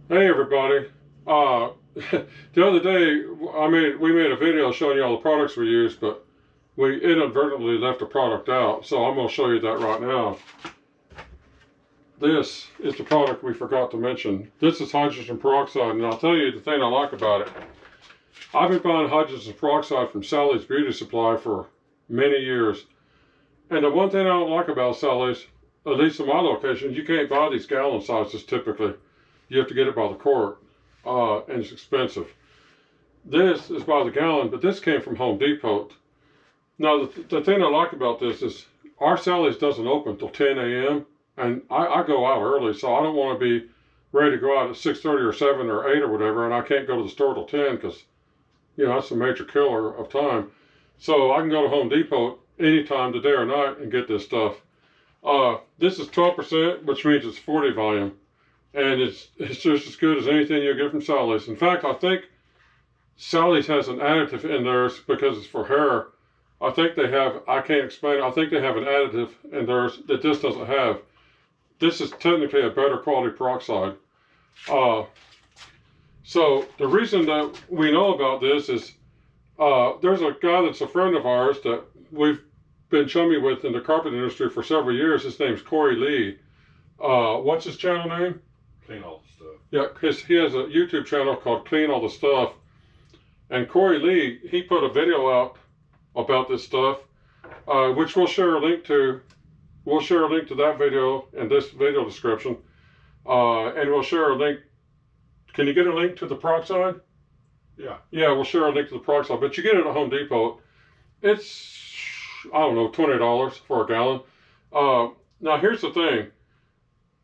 Hey everybody. Uh, the other day, we made a video showing you all the products we use, but we inadvertently left a product out. So I'm going to show you that right now. This is the product we forgot to mention. This is hydrogen peroxide, and I'll tell you the thing I like about it. I've been buying hydrogen peroxide from Sally's Beauty Supply for many years. And the one thing I don't like about Sally's, at least in my location, you can't buy these gallon sizes typically. You have to get it by the quart. And it's expensive. This is by the gallon, but this came from Home Depot. Now, the thing I like about this is our Sally's doesn't open till 10 a.m. and I go out early, so I don't want to be ready to go out at 6:30 or 7 or 8 or whatever, and I can't go to the store till 10 because, that's a major killer of time. So I can go to Home Depot anytime, the day or night, and get this stuff. This is 12%, which means it's 40 volume. And it's just as good as anything you'll get from Sally's. In fact, I think Sally's has an additive in theirs because it's for hair. I think they have, I can't explain it, I think they have an additive in theirs that this doesn't have. This is technically a better quality peroxide. So the reason that we know about this is there's a guy that's a friend of ours that we've been chummy with in the carpet industry for several years. His name's Corey Lee. What's his channel name? Clean all the stuff. Yeah, because he has a YouTube channel called Clean All the Stuff. And Corey Lee, he put a video out about this stuff, which we'll share a link to. We'll share a link to that video in this video description. And we'll share a link. Can you get a link to the peroxide? Yeah. Yeah, we'll share a link to the peroxide. But you get it at Home Depot. It's, I don't know, $20 for a gallon. Now, here's the thing.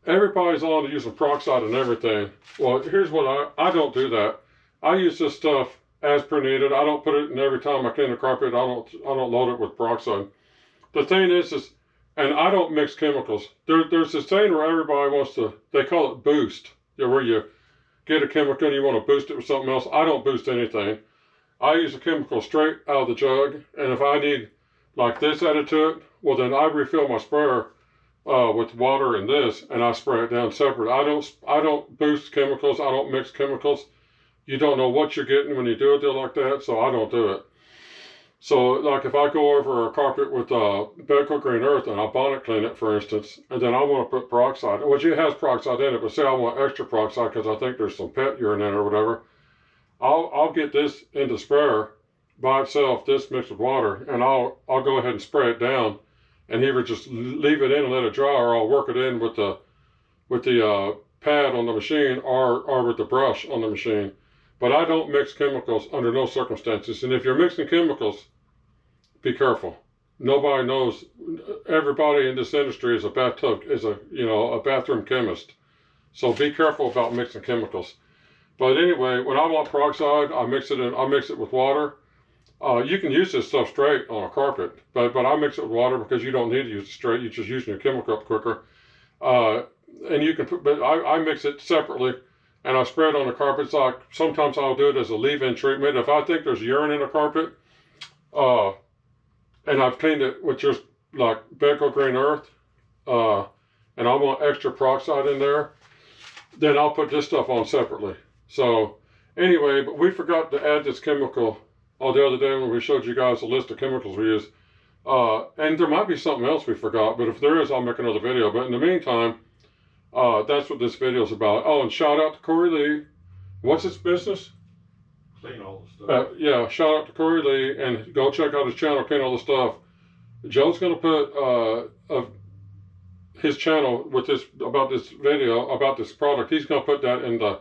Everybody's on to using peroxide and everything. Well, here's what I don't do that. I use this stuff as per needed. I don't put it in every time I clean the carpet. I don't load it with peroxide. The thing is and I don't mix chemicals. There's this thing where everybody wants to, they call it boost. Where you get a chemical and you want to boost it with something else. I don't boost anything. I use a chemical straight out of the jug. And if I need like this added to it, well then I refill my sprayer with water and this, and I spray it down separate. I don't boost chemicals. I don't mix chemicals. You don't know what you're getting when you do a deal like that, so I don't do it. So, like if I go over a carpet with Bedco Green Earth and I bonnet clean it, for instance, and then I want to put peroxide, which it has peroxide in it, but say I want extra peroxide because I think there's some pet urine in it or whatever, I'll get this in the sprayer by itself, this mixed with water, and I'll go ahead and spray it down. And either just leave it in and let it dry, or I'll work it in with the pad on the machine, or with the brush on the machine. But I don't mix chemicals under no circumstances. And if you're mixing chemicals, be careful. Nobody knows. Everybody in this industry is a bathroom chemist. So be careful about mixing chemicals. But anyway, when I want peroxide, I mix it with water. You can use this stuff straight on a carpet, but I mix it with water because you don't need to use it straight. You're just using your chemical up quicker. And you can put, but I mix it separately, and I spray it on the carpets. Sometimes I'll do it as a leave-in treatment. If I think there's urine in a carpet, and I've cleaned it with just like Bedco Green Earth, and I want extra peroxide in there, then I'll put this stuff on separately. So anyway, but we forgot to add this chemical the other day when we showed you guys a list of chemicals we use. And there might be something else we forgot, but if there is, I'll make another video. But in the meantime, that's what this video is about. Oh, and shout out to Corey Lee. What's his business? Clean all the stuff. Yeah, shout out to Corey Lee, and go check out his channel, Clean All the Stuff. Joe's going to put his channel with about this video, about this product. He's going to put that in the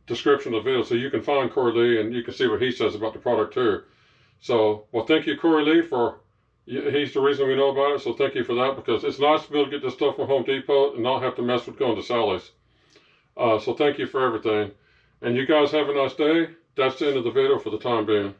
description of the video so you can find Corey Lee and you can see what he says about the product too. So, well, thank you, Corey Lee, he's the reason we know about it, so thank you for that, because it's nice to be able to get this stuff from Home Depot and not have to mess with going to Sally's. So thank you for everything. And you guys have a nice day. That's the end of the video for the time being.